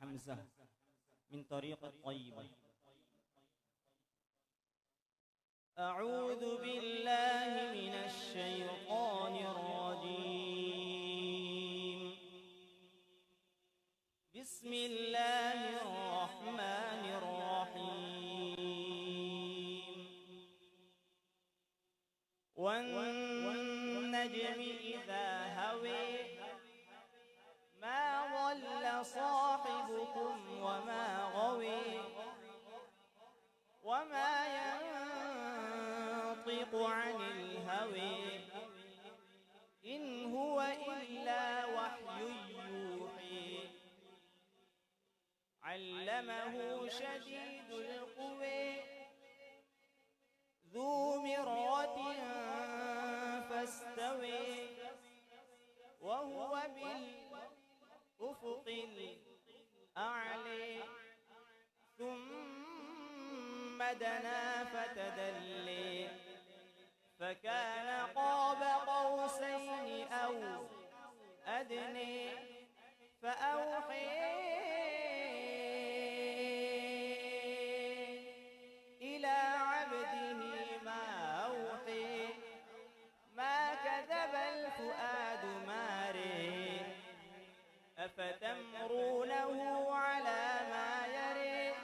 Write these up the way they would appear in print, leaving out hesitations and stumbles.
حمزة من طريق الطيبة. أعوذ بالله من الشيطان الرجيم. بسم الله الرحمن الرحيم. والنجم إذا هوي ما ضل صاحبكم وما غوي وما ينطق عن الهوى إن هو إلا وحي يوحي علمه شديد القوى ذو مرة فاستوى وهو بالأفق الأعلى ثم دنا فتدلي فكان قاب قوسين أو أدني فأوحي إلى عبده ما أوحي ما كذب الفؤاد ما رئ أفتمرونه على ما يرى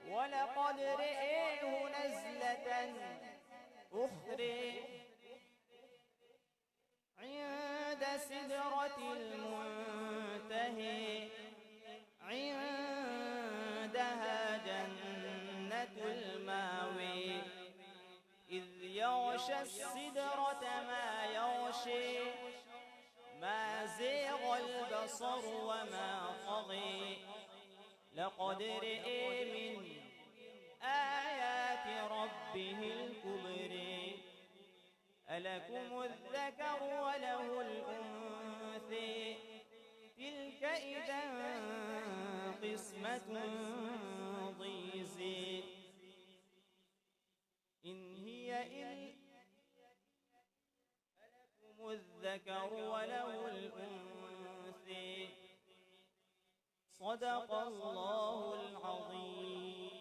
ولقد رئيه نزلة أخرى عند سدرة المنتهى عندها جنة المأوى إذ يغشى السدرة ما يغشى ما زيغ البصر وما طغى لقد رئي من آيات ربه الكبرى ألكم الذكر وله الأنثى تلك إذا قسمة ضيزى إن هي ألكم الذكر وله الأنثى صدق الله العظيم.